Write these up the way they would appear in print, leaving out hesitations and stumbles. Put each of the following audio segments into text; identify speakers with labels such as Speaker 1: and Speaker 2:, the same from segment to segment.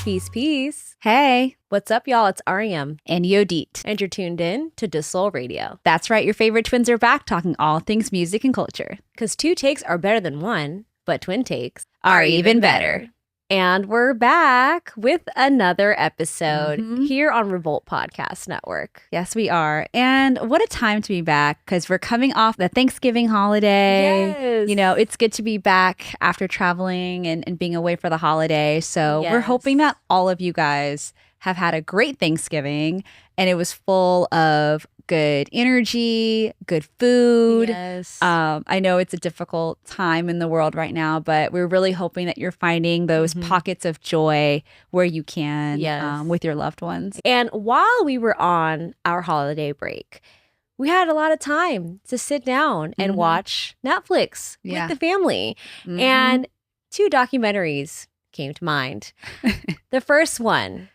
Speaker 1: Peace, peace.
Speaker 2: Hey,
Speaker 1: What's up, y'all? It's Ariam.
Speaker 2: and Yodit.
Speaker 1: And you're tuned in to deuxsol Radio.
Speaker 2: That's right, your favorite twins are back talking all things music and culture.
Speaker 1: Because two takes are better than one, but twin takes
Speaker 2: Are even better.
Speaker 1: And we're back with another episode
Speaker 2: Mhm.
Speaker 1: here on Revolt Podcast Network.
Speaker 2: Yes, we are. And what a time to be back because we're coming off the Thanksgiving holiday.
Speaker 1: Yes.
Speaker 2: You know, it's good to be back after traveling and being away for the holiday. So we're hoping that all of you guys have had a great Thanksgiving and it was full of good energy, good food.
Speaker 1: Yes.
Speaker 2: I know it's a difficult time in the world right now, but we're really hoping that you're finding those pockets of joy where you can with your loved ones.
Speaker 1: And while we were on our holiday break, we had a lot of time to sit down and watch Netflix with the family.
Speaker 2: Mhm.
Speaker 1: And two documentaries came to mind. The first one,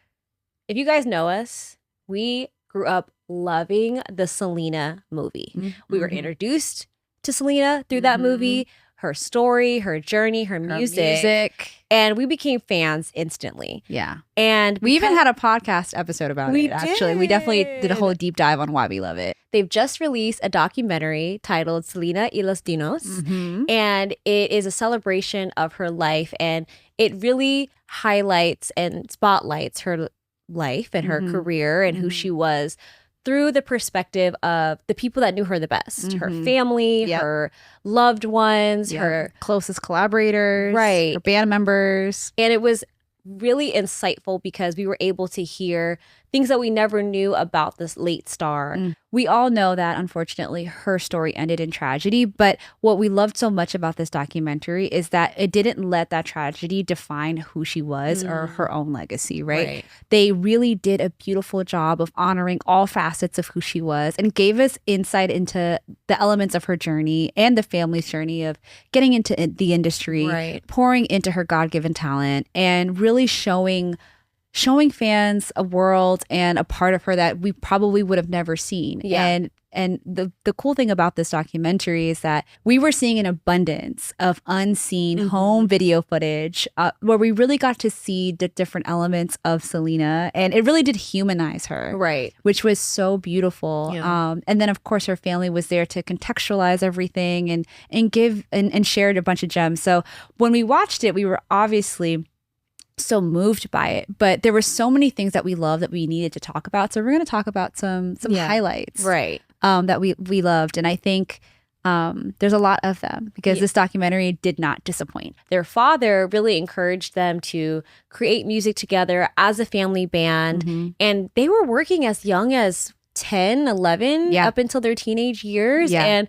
Speaker 1: if you guys know us, we grew up loving the Selena movie. We were introduced to Selena through that movie, her story, her journey, her music. And we became fans instantly.
Speaker 2: Yeah.
Speaker 1: And
Speaker 2: We even had a podcast episode about
Speaker 1: We
Speaker 2: it, actually. We definitely did a
Speaker 1: did.
Speaker 2: whole deep dive on why we love it.
Speaker 1: they've just released a documentary titled Selena y los Dinos. And it is a celebration of her life. And it really highlights and spotlights her life and her career and who she was through the perspective of the people that knew her the best. Her family, her loved ones, her...
Speaker 2: closest collaborators,
Speaker 1: Right.
Speaker 2: her band members.
Speaker 1: And it was really insightful because we were able to hear things that we never knew about this late star.
Speaker 2: We all know that, unfortunately, her story ended in tragedy. But what we loved so much about this documentary is that it didn't let that tragedy define who she was or her own legacy, right? They really did a beautiful job of honoring all facets of who she was and gave us insight into the elements of her journey and the family's journey of getting into the industry, pouring into her God-given talent, and really showing fans a world and a part of her that we probably would have never seen. And the cool thing about this documentary is that we were seeing an abundance of unseen home video footage where we really got to see the different elements of Selena, and it really did humanize her, which was so beautiful. And then of course her family was there to contextualize everything and give and shared a bunch of gems. So when we watched it, we were obviously so moved by it, but there were so many things that we love that we needed to talk about. So we're going to talk about some highlights, that we loved, and I think there's a lot of them because this documentary did not disappoint.
Speaker 1: Their father really encouraged them to create music together as a family band, and they were working as young as 10, 11 up until their teenage years, and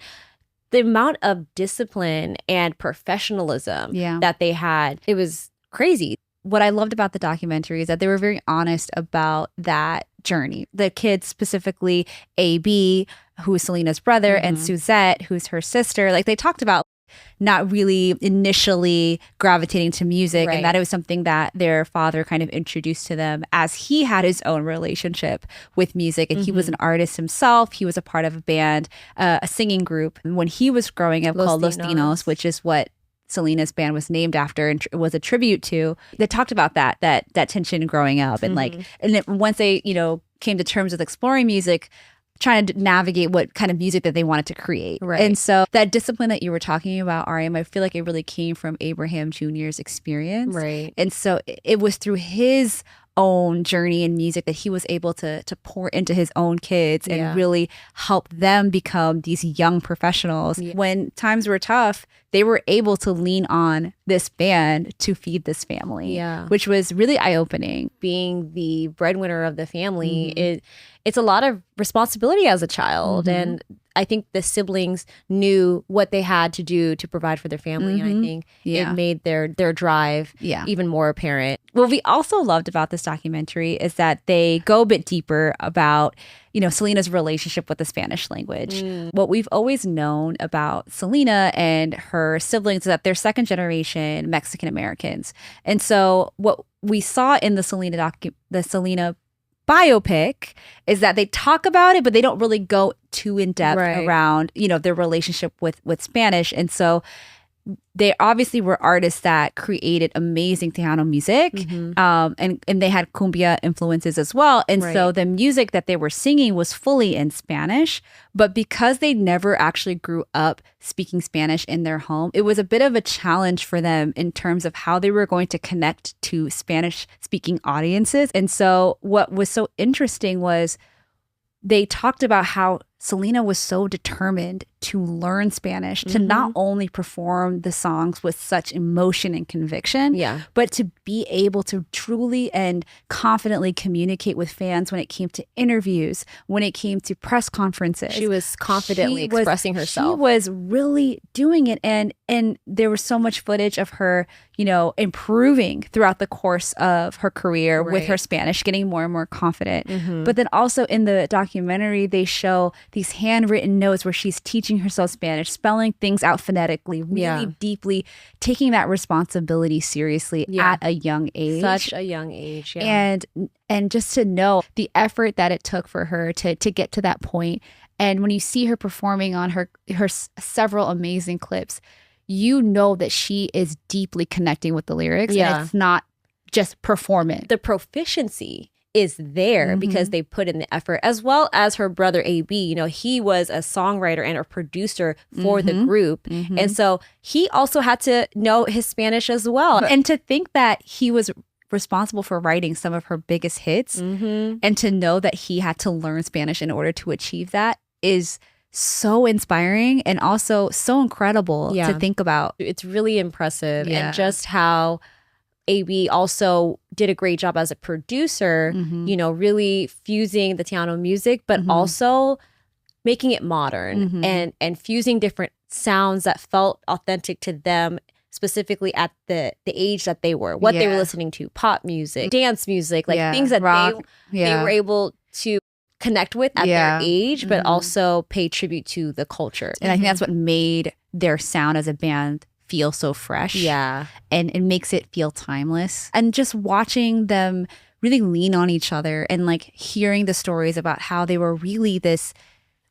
Speaker 1: the amount of discipline and professionalism that they had, it was crazy.
Speaker 2: What I loved about the documentary is that they were very honest about that journey. The kids, specifically AB, who is Selena's brother, and Suzette, who's her sister, like they talked about not really initially gravitating to music, and that it was something that their father kind of introduced to them as he had his own relationship with music, and he was an artist himself. He was a part of a band, a singing group when he was growing up called Los Dinos, which is what Selena's band was named after and was a tribute to. They talked about that tension growing up, and and then once they came to terms with exploring music, trying to navigate what kind of music that they wanted to create. And so that discipline that you were talking about, Ariam, I feel like it really came from Abraham Jr.'s experience. And so it was through his own journey in music that he was able to pour into his own kids and really help them become these young professionals. When times were tough, they were able to lean on this band to feed this family, which was really eye-opening.
Speaker 1: Being the breadwinner of the family, it's a lot of responsibility as a child, and I think the siblings knew what they had to do to provide for their family, and I think it made their drive even more apparent. What we also loved about this documentary is that they go a bit deeper about Selena's relationship with the Spanish language. What we've always known about Selena and her siblings is that they're second generation Mexican Americans, and so what we saw in the Selena biopic is that they talk about it, but they don't really go too in depth around their relationship with Spanish. And so
Speaker 2: they obviously were artists that created amazing Tejano music, and they had cumbia influences as well. And so the music that they were singing was fully in Spanish, but because they never actually grew up speaking Spanish in their home, it was a bit of a challenge for them in terms of how they were going to connect to Spanish-speaking audiences. And so what was so interesting was they talked about how Selena was so determined to learn Spanish, to not only perform the songs with such emotion and conviction, but to be able to truly and confidently communicate with fans when it came to interviews, when it came to press conferences.
Speaker 1: She was confidently expressing herself.
Speaker 2: She was really doing it. And there was so much footage of her, you know, improving throughout the course of her career with her Spanish, getting more and more confident. But then also in the documentary, they show these handwritten notes where she's teaching herself Spanish, spelling things out phonetically, really deeply, taking that responsibility seriously at a young age.
Speaker 1: Such a young age, yeah.
Speaker 2: And just to know the effort that it took for her to get to that point. And when you see her performing on her several amazing clips, you know that she is deeply connecting with the lyrics.
Speaker 1: Yeah.
Speaker 2: And it's not just performance.
Speaker 1: The proficiency is there because they put in the effort, as well as her brother AB. You know, he was a songwriter and a producer for the group. And so he also had to know his Spanish as well.
Speaker 2: And to think that he was responsible for writing some of her biggest hits and to know that he had to learn Spanish in order to achieve that is so inspiring and also so incredible to think about.
Speaker 1: It's really impressive. And just how AB also did a great job as a producer, you know, really fusing the Tejano music, but also making it modern and fusing different sounds that felt authentic to them, specifically at the age that they were, what they were listening to, pop music, dance music, like things that they were able to connect with at their age, but also pay tribute to the culture.
Speaker 2: And I think that's what made their sound as a band feel so fresh.
Speaker 1: Yeah.
Speaker 2: And it makes it feel timeless. And just watching them really lean on each other and like hearing the stories about how they were really this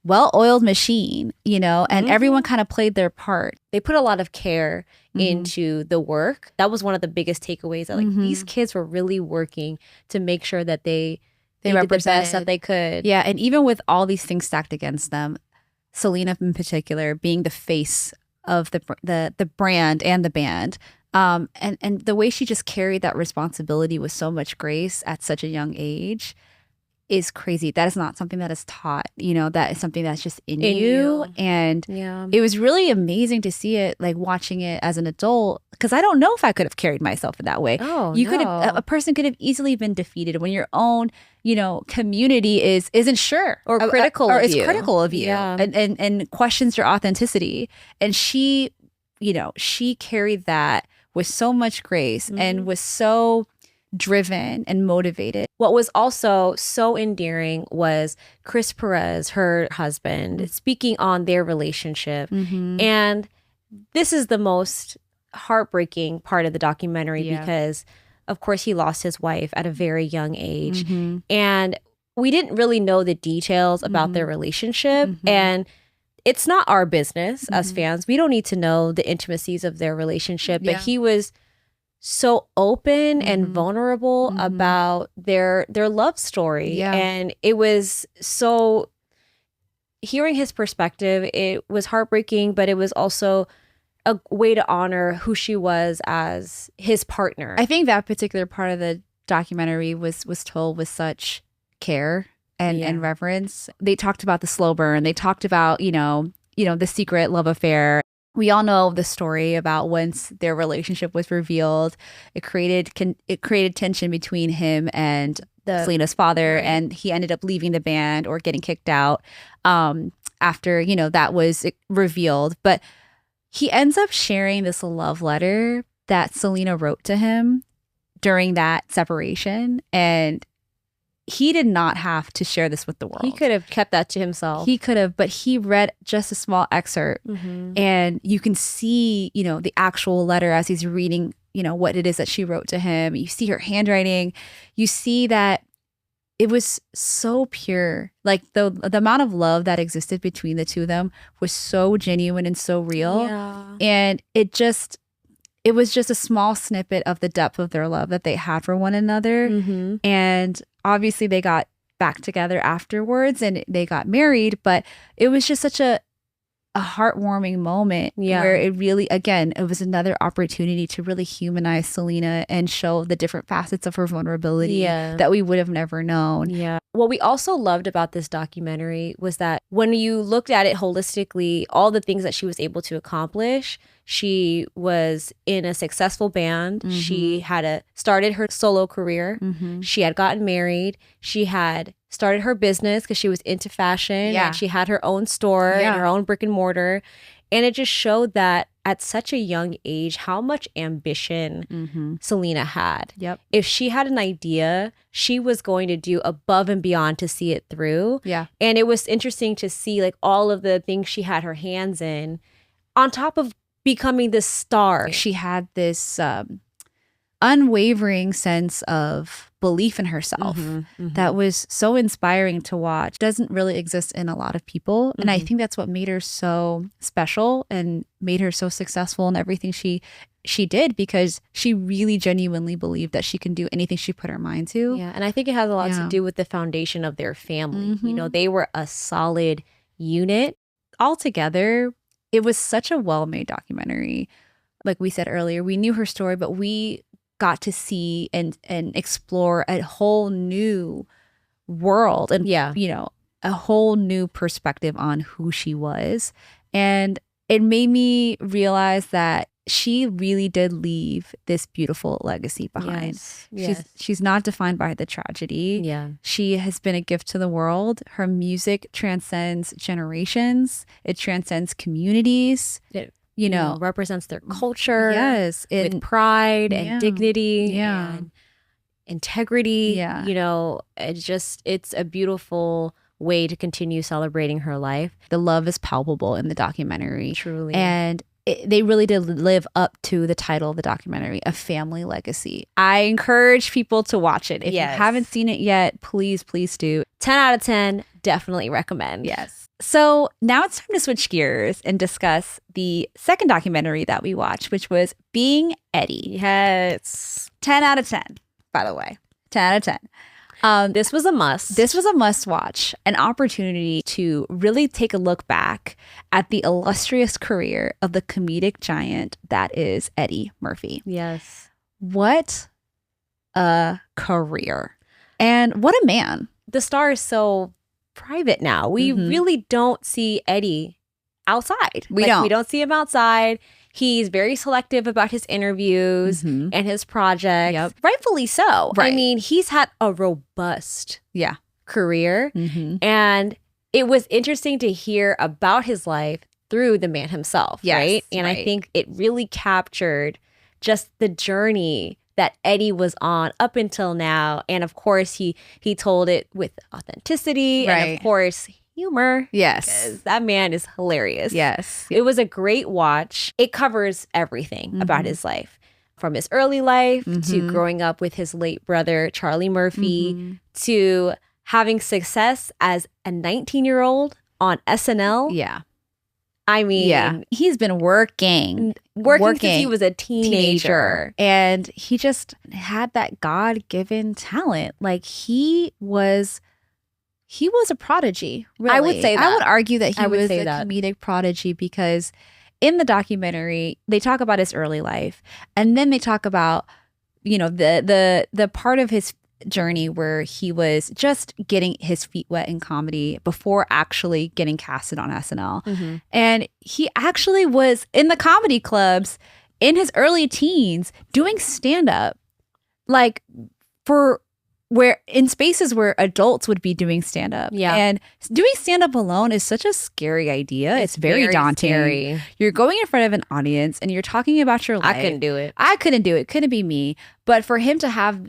Speaker 2: well-oiled machine, you know, and everyone kind of played their part.
Speaker 1: They put a lot of care into the work. That was one of the biggest takeaways, that like these kids were really working to make sure that they did the best that they could.
Speaker 2: Yeah. And even with all these things stacked against them, Selena in particular being the face of the brand and the band, and the way she just carried that responsibility with so much grace at such a young age is crazy. That is not something that is taught, you know, that is something that's just in you. And it was really amazing to see it, like watching it as an adult, because I don't know if I could have carried myself in that way. A person could have easily been defeated when your own, you know, community isn't sure
Speaker 1: or critical
Speaker 2: of you and questions your authenticity. And she, you know, she carried that with so much grace and was so driven and motivated.
Speaker 1: What was also so endearing was Chris Perez, her husband, speaking on their relationship. And this is the most heartbreaking part of the documentary because, of course, he lost his wife at a very young age. And we didn't really know the details about their relationship. And it's not our business as fans. We don't need to know the intimacies of their relationship. But he was so open and vulnerable about their love story. And it was so, hearing his perspective, it was heartbreaking, but it was also a way to honor who she was as his partner.
Speaker 2: I think that particular part of the documentary was told with such care and reverence. They talked about the slow burn. They talked about, you know, the secret love affair. We all know the story about once their relationship was revealed, it created tension between him and Selena's father, and he ended up leaving the band or getting kicked out after, you know, that was revealed. But he ends up sharing this love letter that Selena wrote to him during that separation, and he did not have to share this with the world.
Speaker 1: He could have kept that to himself.
Speaker 2: He could have, but he read just a small excerpt, and you can see, you know, the actual letter as he's reading, you know, what it is that she wrote to him. You see her handwriting. You see that it was so pure. Like the amount of love that existed between the two of them was so genuine and so real.
Speaker 1: Yeah.
Speaker 2: And it was just a small snippet of the depth of their love that they had for one another.
Speaker 1: Mm-hmm.
Speaker 2: And obviously they got back together afterwards and they got married, but it was just such a heartwarming moment where it really, again, it was another opportunity to really humanize Selena and show the different facets of her vulnerability that we would have never known.
Speaker 1: Yeah. What we also loved about this documentary was that when you looked at it holistically, all the things that she was able to accomplish, she was in a successful band. Mm-hmm. She had started her solo career. Mm-hmm. She had gotten married. She had started her business because she was into fashion. And she had her own store and her own brick and mortar. And it just showed that at such a young age, how much ambition Selena had.
Speaker 2: Yep.
Speaker 1: If she had an idea, she was going to do above and beyond to see it through.
Speaker 2: Yeah.
Speaker 1: And it was interesting to see like all of the things she had her hands in on top of becoming this star.
Speaker 2: She had this unwavering sense of belief in herself that was so inspiring to watch. Doesn't really exist in a lot of people. And I think that's what made her so special and made her so successful in everything she did, because she really genuinely believed that she can do anything she put her mind to.
Speaker 1: Yeah. And I think it has a lot to do with the foundation of their family. You know, they were a solid unit.
Speaker 2: Altogether, it was such a well-made documentary. Like we said earlier, we knew her story, but we got to see and explore a whole new world and, you know, a whole new perspective on who she was. And it made me realize that she really did leave this beautiful legacy behind. She's not defined by the tragedy.
Speaker 1: Yeah.
Speaker 2: She has been a gift to the world. Her music transcends generations. It transcends communities.
Speaker 1: It you know, represents their culture with pride and dignity and integrity.
Speaker 2: Yeah.
Speaker 1: You know, it's a beautiful way to continue celebrating her life.
Speaker 2: The love is palpable in the documentary.
Speaker 1: Truly.
Speaker 2: And they really did live up to the title of the documentary, A Family Legacy. I encourage people to watch it. If you haven't seen it yet, please do.
Speaker 1: 10 out of 10, definitely recommend.
Speaker 2: Yes. So now it's time to switch gears and discuss the second documentary that we watched, which was Being Eddie.
Speaker 1: Yes.
Speaker 2: 10 out of 10, by the way. 10 out of 10.
Speaker 1: This was a must.
Speaker 2: This was a must watch, an opportunity to really take a look back at the illustrious career of the comedic giant that is Eddie Murphy.
Speaker 1: Yes.
Speaker 2: What a career. And what a man.
Speaker 1: The star is so private now. We really don't see Eddie outside. We don't see him outside. He's very selective about his interviews and his projects.
Speaker 2: Yep.
Speaker 1: Rightfully so.
Speaker 2: Right.
Speaker 1: I mean, he's had a robust career. And it was interesting to hear about his life through the man himself, right? And I think it really captured just the journey that Eddie was on up until now. And of course, he told it with authenticity and of course, humor.
Speaker 2: Yes.
Speaker 1: Because that man is hilarious.
Speaker 2: Yes.
Speaker 1: It was a great watch. It covers everything about his life. From his early life to growing up with his late brother, Charlie Murphy, to having success as a 19-year-old on SNL.
Speaker 2: Yeah.
Speaker 1: I mean,
Speaker 2: he's been working
Speaker 1: since he was a teenager.
Speaker 2: And he just had that God-given talent. Like he was a prodigy, really.
Speaker 1: I would say that.
Speaker 2: I would argue that he was a comedic prodigy, because in the documentary, they talk about his early life, and then they talk about, you know, the part of his journey where he was just getting his feet wet in comedy before actually getting casted on SNL. And he actually was in the comedy clubs in his early teens doing stand-up, like in spaces where adults would be doing stand-up.
Speaker 1: Yeah.
Speaker 2: And doing stand-up alone is such a scary idea. It's very daunting.
Speaker 1: Scary.
Speaker 2: You're going in front of an audience and you're talking about your life.
Speaker 1: I couldn't do it.
Speaker 2: I couldn't do it. Couldn't be me. But for him to have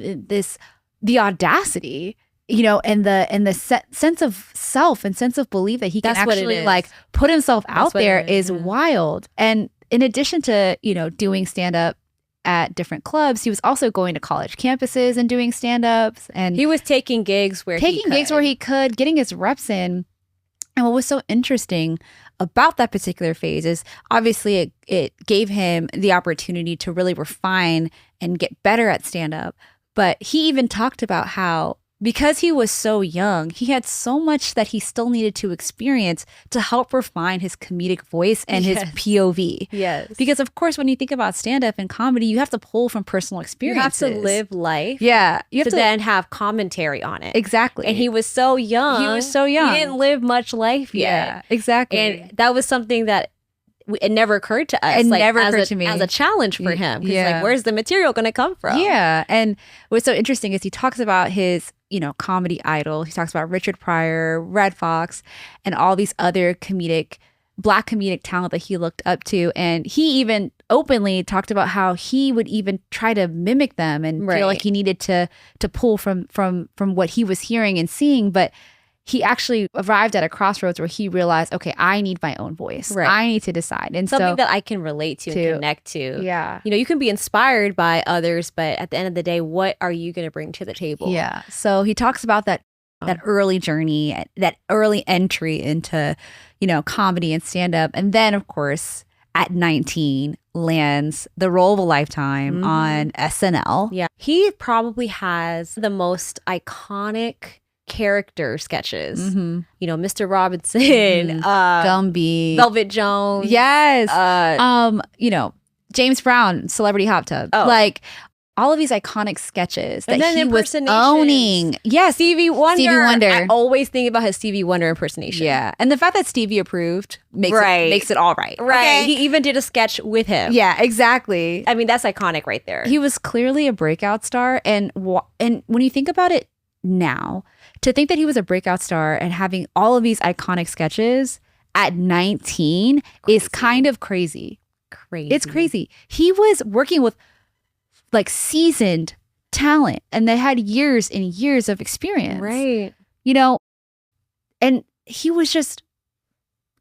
Speaker 2: the audacity, you know, and the sense of self and sense of belief that he can actually like put himself out there is wild. And in addition to, you know, doing stand-up at different clubs, he was also going to college campuses and doing stand-ups. And
Speaker 1: he was taking gigs where he could,
Speaker 2: getting his reps in. And what was so interesting about that particular phase is obviously it gave him the opportunity to really refine and get better at stand-up. But he even talked about how, because he was so young, he had so much that he still needed to experience to help refine his comedic voice and his POV.
Speaker 1: Yes.
Speaker 2: Because, of course, when you think about stand-up and comedy, you have to pull from personal experiences.
Speaker 1: You have to live life.
Speaker 2: Yeah. You have
Speaker 1: to then have commentary on it.
Speaker 2: Exactly.
Speaker 1: And he was so young.
Speaker 2: He
Speaker 1: didn't live much life yet.
Speaker 2: Yeah, exactly.
Speaker 1: And that was something that it never occurred to us.
Speaker 2: It never occurred to me.
Speaker 1: As a challenge for him. Yeah. Like, where's the material going to come from?
Speaker 2: Yeah. And what's so interesting is he talks about his, comedy idol. He talks about Richard Pryor, Red Fox, and all these other Black comedic talent that he looked up to. And he even openly talked about how he would even try to mimic them and feel like he needed to pull from what he was hearing and seeing. But he actually arrived at a crossroads where he realized, okay, I need my own voice. Right. I need to decide. And
Speaker 1: something that I can relate to and connect to.
Speaker 2: Yeah.
Speaker 1: You can be inspired by others, but at the end of the day, what are you going to bring to the table?
Speaker 2: Yeah. So he talks about that early journey, that early entry into, comedy and stand-up. And then, of course, at 19, lands the role of a lifetime on SNL.
Speaker 1: Yeah. He probably has the most iconic character sketches. Mr. Robinson,
Speaker 2: Gumby,
Speaker 1: Velvet Jones.
Speaker 2: Yes. James Brown, Celebrity Hot Tub. Like all of these iconic sketches that he was owning. Yes.
Speaker 1: Stevie Wonder. I always think about his Stevie Wonder impersonation.
Speaker 2: Yeah. And the fact that Stevie approved makes it all right.
Speaker 1: Right. Okay? He even did a sketch with him.
Speaker 2: Yeah, exactly.
Speaker 1: I mean, that's iconic right there.
Speaker 2: He was clearly a breakout star. And when you think about it now, to think that he was a breakout star and having all of these iconic sketches at 19 is kind of crazy. It's crazy. He was working with like seasoned talent and they had years and years of experience.
Speaker 1: Right.
Speaker 2: And he was just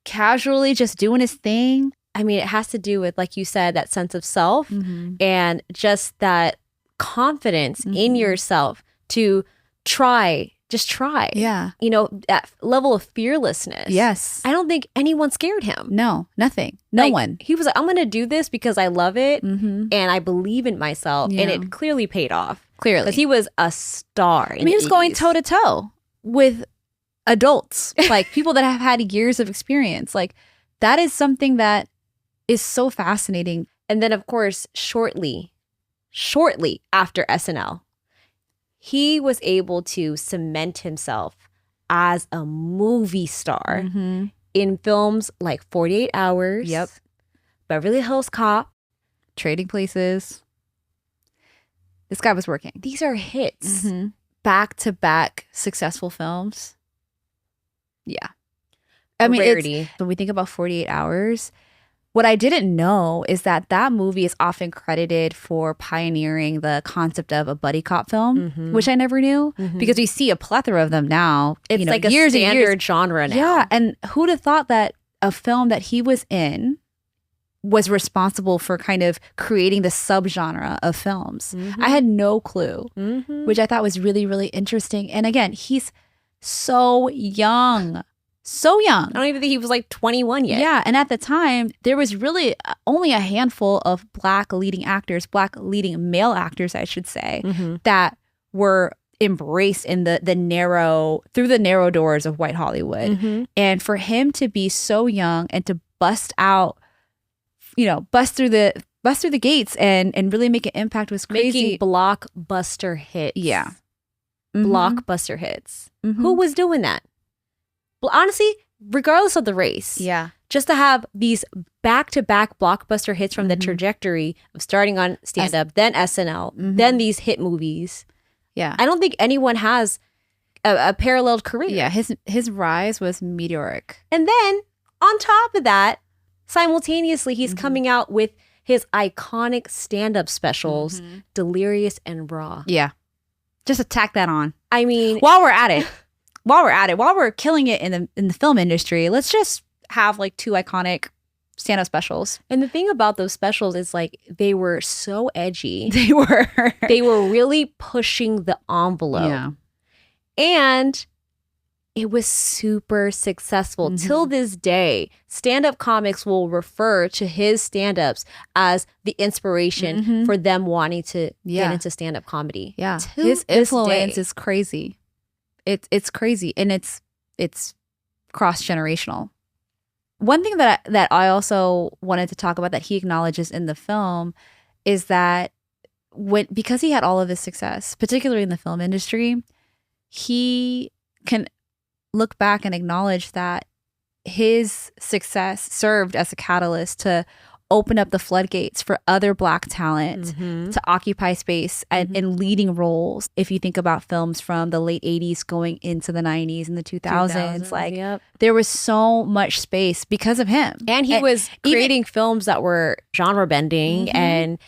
Speaker 2: casually just doing his thing.
Speaker 1: I mean, it has to do with, like you said, that sense of self and just that confidence in yourself to just try.
Speaker 2: Yeah.
Speaker 1: That level of fearlessness.
Speaker 2: Yes.
Speaker 1: I don't think anyone scared him.
Speaker 2: No, nothing. No one.
Speaker 1: He was like, I'm going to do this because I love it and I believe in myself. Yeah. And it clearly paid off.
Speaker 2: Clearly.
Speaker 1: Because he was a star.
Speaker 2: He was going toe to toe with adults, like people that have had years of experience. Like that is something that is so fascinating.
Speaker 1: And then, of course, shortly after SNL, he was able to cement himself as a movie star in films like 48 Hours, Beverly Hills Cop,
Speaker 2: Trading Places. This guy was working.
Speaker 1: These are hits.
Speaker 2: Back-to-back successful films. Yeah.
Speaker 1: I mean,
Speaker 2: when we think about 48 Hours, what I didn't know is that movie is often credited for pioneering the concept of a buddy cop film, which I never knew because we see a plethora of them now.
Speaker 1: It's like a standard genre now.
Speaker 2: Yeah, and who'd have thought that a film that he was in was responsible for kind of creating the subgenre of films. I had no clue, which I thought was really, really interesting. And again, he's so young. So young.
Speaker 1: I don't even think he was like 21 yet.
Speaker 2: Yeah. And at the time, there was really only a handful of Black leading male actors, I should say, that were embraced in through the narrow doors of white Hollywood. And for him to be so young and to bust through the gates and really make an impact was crazy.
Speaker 1: Making blockbuster hits.
Speaker 2: Yeah.
Speaker 1: Blockbuster hits. Who was doing that? Well, honestly, regardless of the race, just to have these back-to-back blockbuster hits from the trajectory of starting on stand-up, then SNL, then these hit movies.
Speaker 2: Yeah,
Speaker 1: I don't think anyone has a paralleled career.
Speaker 2: Yeah, his rise was meteoric.
Speaker 1: And then on top of that, simultaneously, he's coming out with his iconic stand-up specials, Delirious and Raw.
Speaker 2: Yeah, just to tack that on.
Speaker 1: I mean,
Speaker 2: while we're killing it in the film industry, let's just have like two iconic stand-up specials.
Speaker 1: And the thing about those specials is like they were so edgy.
Speaker 2: They were.
Speaker 1: They were really pushing the envelope.
Speaker 2: Yeah.
Speaker 1: And it was super successful. Till this day, stand-up comics will refer to his stand-ups as the inspiration for them wanting to get into stand-up comedy.
Speaker 2: Yeah.
Speaker 1: Till
Speaker 2: His influence
Speaker 1: day.
Speaker 2: is crazy. It's crazy, and it's cross-generational. One thing that I also wanted to talk about that he acknowledges in the film is that because he had all of this success, particularly in the film industry, he can look back and acknowledge that his success served as a catalyst to open up the floodgates for other Black talent to occupy space in leading roles. If you think about films from the late 80s going into the 90s and the 2000s, like there was so much space because of him.
Speaker 1: And he was creating films that were genre bending and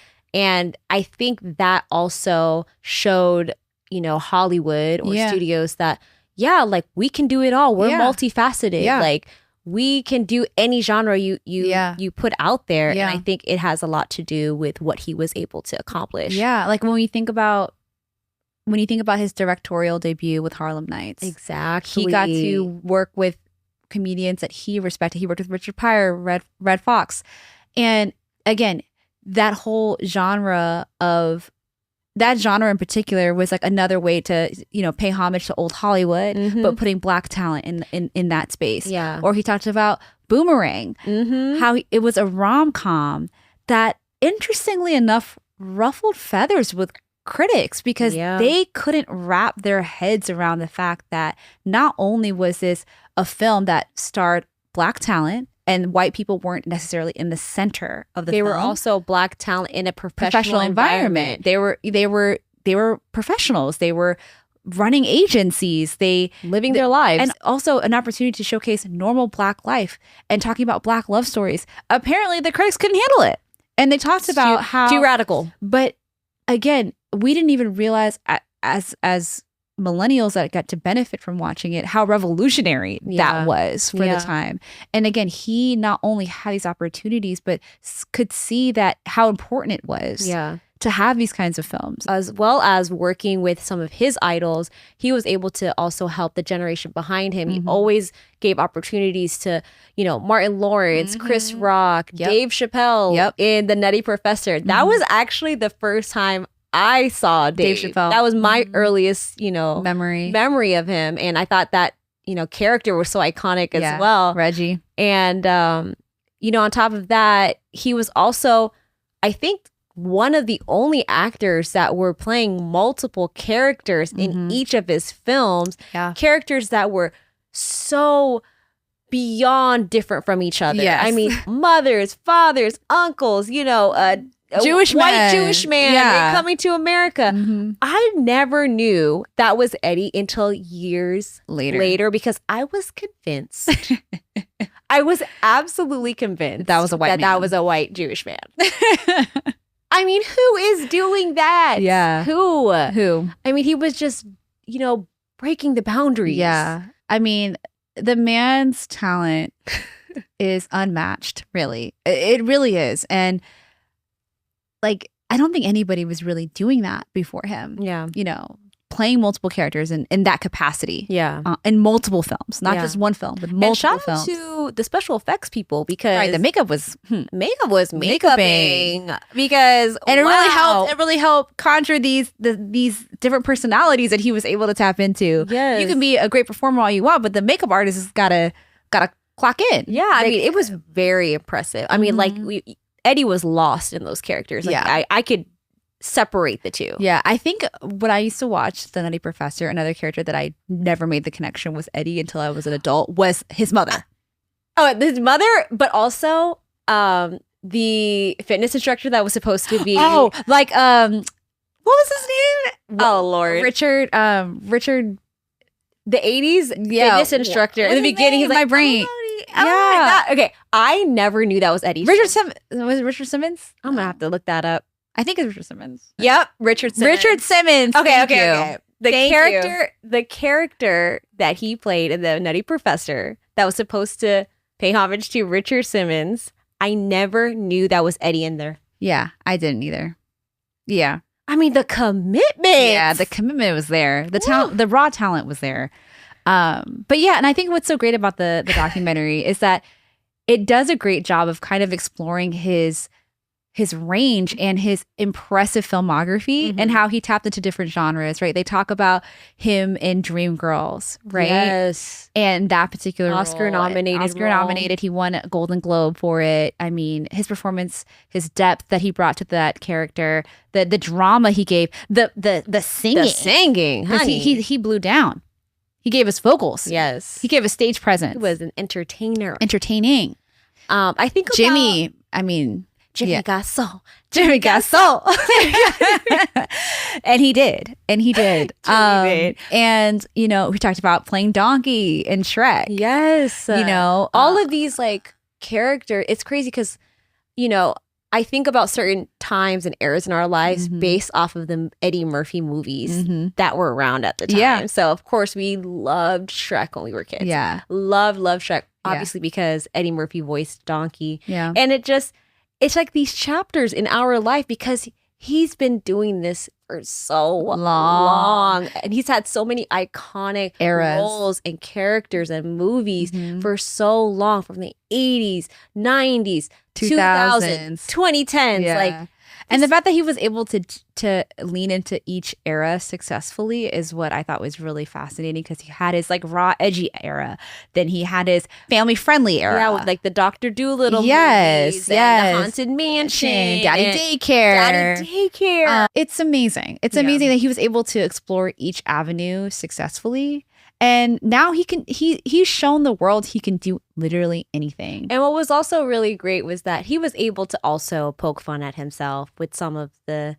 Speaker 1: I think that also showed, you know, Hollywood or studios that like we can do it all. We're multifaceted. Like we can do any genre you put out there. And I think it has a lot to do with what he was able to accomplish.
Speaker 2: Yeah. Like when you think about his directorial debut with Harlem Nights.
Speaker 1: Exactly.
Speaker 2: He got to work with comedians that he respected. He worked with Richard Pryor, Red Fox. And again, that whole genre in particular was like another way to, you know, pay homage to old Hollywood, but putting Black talent in that space.
Speaker 1: Yeah.
Speaker 2: Or he talked about Boomerang, how it was a rom-com that, interestingly enough, ruffled feathers with critics because they couldn't wrap their heads around the fact that not only was this a film that starred Black talent, and white people weren't necessarily in the center of the film.
Speaker 1: They were also Black talent in a professional environment.
Speaker 2: They were professionals. They were running agencies.
Speaker 1: Living their lives.
Speaker 2: And also an opportunity to showcase normal Black life and talking about Black love stories. Apparently the critics couldn't handle it. And they talked about how
Speaker 1: too radical.
Speaker 2: But again, we didn't even realize as millennials that got to benefit from watching it, how revolutionary that was for the time. And again, he not only had these opportunities, but could see that how important it was to have these kinds of films.
Speaker 1: As well as working with some of his idols, he was able to also help the generation behind him. He always gave opportunities to, you know, Martin Lawrence, Chris Rock, Dave Chappelle in The Nutty Professor. That was actually the first time I saw Dave
Speaker 2: Chappelle.
Speaker 1: That was my earliest, you know,
Speaker 2: memory
Speaker 1: of him. And I thought that, you know, character was so iconic as well.
Speaker 2: Reggie.
Speaker 1: And, you know, on top of that, he was also, I think, one of the only actors that were playing multiple characters in each of his films. Characters that were so beyond different from each other. I mean, mothers, fathers, uncles, you know, white Jewish man coming to America. I never knew that was Eddie until years later because I was convinced. I was absolutely convinced
Speaker 2: that was a white
Speaker 1: that was a white Jewish man. I mean, who is doing that? Who? I mean, he was just, you know, breaking the boundaries.
Speaker 2: I mean, the man's talent is unmatched, really. It really is. And like, I don't think anybody was really doing that before him. You know, playing multiple characters in that capacity. In multiple films, not just one film, but multiple films.
Speaker 1: And shout out to the special effects people because
Speaker 2: the makeup was
Speaker 1: makeuping because
Speaker 2: and it really helped conjure these different personalities that he was able to tap into. You can be a great performer all you want, but the makeup artist has gotta clock in.
Speaker 1: I mean, it was very impressive. I mean, like Eddie was lost in those characters. Like, I could separate the two.
Speaker 2: I think when I used to watch The Nutty Professor, another character that I never made the connection with Eddie until I was an adult was his mother.
Speaker 1: His mother, but also the fitness instructor that was supposed to be
Speaker 2: what was his name?
Speaker 1: Oh Lord,
Speaker 2: Richard,
Speaker 1: the 80s fitness instructor. In the beginning, he's like,
Speaker 2: my brain.
Speaker 1: Okay, I never knew that was Eddie.
Speaker 2: Was it Richard Simmons?
Speaker 1: I'm gonna have to look that up.
Speaker 2: I think it's Richard Simmons.
Speaker 1: Yep, Richard Simmons.
Speaker 2: Okay.
Speaker 1: The character that he played in The Nutty Professor that was supposed to pay homage to Richard Simmons. I never knew that was Eddie in there.
Speaker 2: Yeah, I didn't either. Yeah.
Speaker 1: I mean, the commitment.
Speaker 2: Yeah, the commitment was there. The talent, the raw talent was there. But yeah, and I think what's so great about the documentary is that it does a great job of kind of exploring his range and his impressive filmography and how he tapped into different genres, right? They talk about him in Dreamgirls, right?
Speaker 1: Yes.
Speaker 2: And that particular
Speaker 1: Oscar nominated.
Speaker 2: He won a Golden Globe for it. I mean, his performance, his depth that he brought to that character, the drama he gave, the singing.
Speaker 1: The singing, honey.
Speaker 2: He blew down. He gave us vocals.
Speaker 1: Yes.
Speaker 2: He gave us stage presence.
Speaker 1: He was an entertainer.
Speaker 2: Entertaining.
Speaker 1: I think about
Speaker 2: Jimmy
Speaker 1: got soul.
Speaker 2: Jimmy got soul. And he did. And you know, we talked about playing Donkey in Shrek.
Speaker 1: Yes.
Speaker 2: You know,
Speaker 1: all of these like character, it's crazy because, you know, I think about certain times and eras in our lives based off of the Eddie Murphy movies that were around at the time.
Speaker 2: Yeah.
Speaker 1: So of course we loved Shrek when we were kids.
Speaker 2: Yeah.
Speaker 1: Loved Shrek. Obviously because Eddie Murphy voiced Donkey.
Speaker 2: Yeah.
Speaker 1: And it's like these chapters in our life because he's been doing this for so long. And he's had so many iconic
Speaker 2: eras,
Speaker 1: roles and characters and movies for so long, from the 80s, 90s, 2000s, 2010s.
Speaker 2: Yeah.
Speaker 1: Like,
Speaker 2: and the fact that he was able to lean into each era successfully is what I thought was really fascinating, because he had his like raw, edgy era. Then he had his family friendly era.
Speaker 1: Yeah, with like the Dr. Dolittle movies.
Speaker 2: Yes.
Speaker 1: The Haunted Mansion.
Speaker 2: Daddy Daycare. It's amazing. It's amazing that he was able to explore each avenue successfully. And now he's shown the world he can do literally anything.
Speaker 1: And what was also really great was that he was able to also poke fun at himself with some of the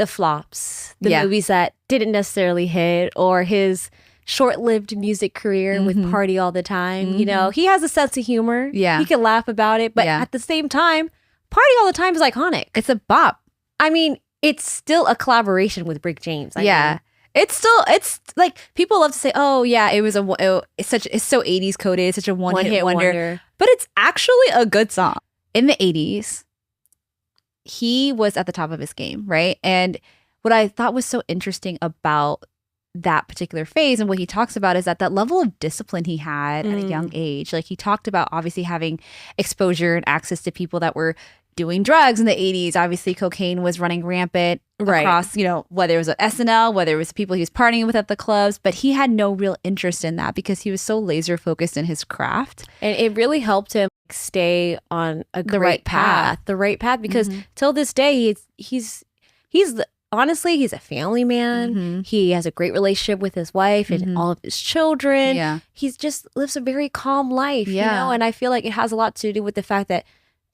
Speaker 1: flops, the movies that didn't necessarily hit, or his short-lived music career with Party All the Time. You know, he has a sense of humor.
Speaker 2: Yeah.
Speaker 1: He can laugh about it. But at the same time, Party All the Time is iconic.
Speaker 2: It's a bop.
Speaker 1: I mean, it's still a collaboration with Rick James. I mean,
Speaker 2: it's like people love to say, oh yeah, it's so 80s coded, it's such a one-hit wonder. But it's actually a good song. In the 80s, he was at the top of his game, right? And what I thought was so interesting about that particular phase and what he talks about is that level of discipline he had at a young age. Like, he talked about obviously having exposure and access to people that were doing drugs in the 80s. Obviously, cocaine was running rampant across, you know, whether it was at SNL, whether it was people he was partying with at the clubs, but he had no real interest in that because he was so laser focused in his craft.
Speaker 1: And it really helped him stay on the right path, because till this day, honestly, he's a family man. He has a great relationship with his wife and all of his children.
Speaker 2: Yeah.
Speaker 1: He just lives a very calm life, you know, and I feel like it has a lot to do with the fact that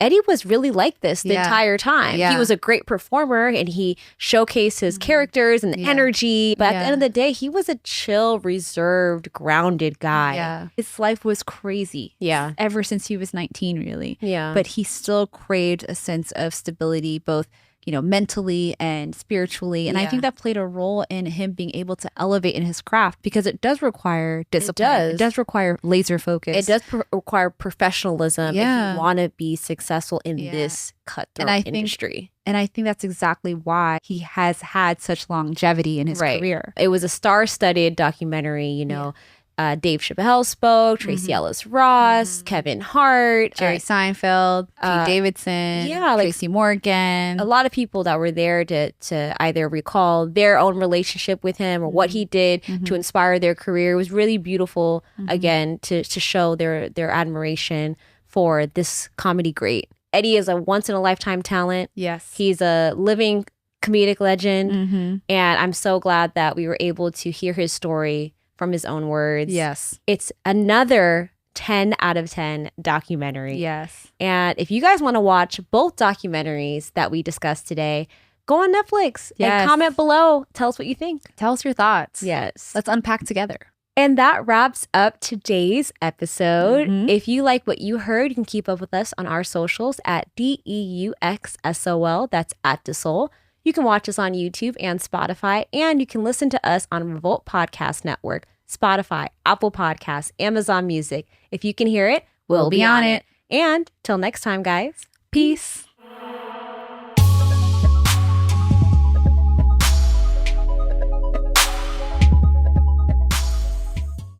Speaker 1: Eddie was really like this the entire time. He was a great performer and he showcased his characters and the energy. But at the end of the day, he was a chill, reserved, grounded guy.
Speaker 2: Yeah. His life was crazy.
Speaker 1: Yeah.
Speaker 2: Ever since he was 19, really.
Speaker 1: Yeah.
Speaker 2: But he still craved a sense of stability, both, you know, mentally and spiritually. And I think that played a role in him being able to elevate in his craft, because it does require discipline. It does require laser focus.
Speaker 1: It does require professionalism if you want to be successful in this cutthroat industry.
Speaker 2: And I think that's exactly why he has had such longevity in his career.
Speaker 1: It was a star-studded documentary, you know. Dave Chappelle spoke, Tracy Ellis Ross, Kevin Hart,
Speaker 2: Jerry Seinfeld, Pete Davidson, Tracy Morgan.
Speaker 1: A lot of people that were there to either recall their own relationship with him or what he did to inspire their career. It was really beautiful, again, to show their admiration for this comedy great. Eddie is a once-in-a-lifetime talent.
Speaker 2: Yes.
Speaker 1: He's a living comedic legend. And I'm so glad that we were able to hear his story from his own words.
Speaker 2: Yes.
Speaker 1: It's another 10 out of 10 documentary.
Speaker 2: Yes.
Speaker 1: And if you guys want to watch both documentaries that we discussed today, go on Netflix and comment below. Tell us what you think.
Speaker 2: Tell us your thoughts.
Speaker 1: Yes.
Speaker 2: Let's unpack together.
Speaker 1: And that wraps up today's episode. If you like what you heard, you can keep up with us on our socials at DEUXSOL. That's at deuxsol. You can watch us on YouTube and Spotify, and you can listen to us on Revolt Podcast Network, Spotify, Apple Podcasts, Amazon Music. If you can hear it, we'll be on it. And till next time, guys.
Speaker 2: Peace.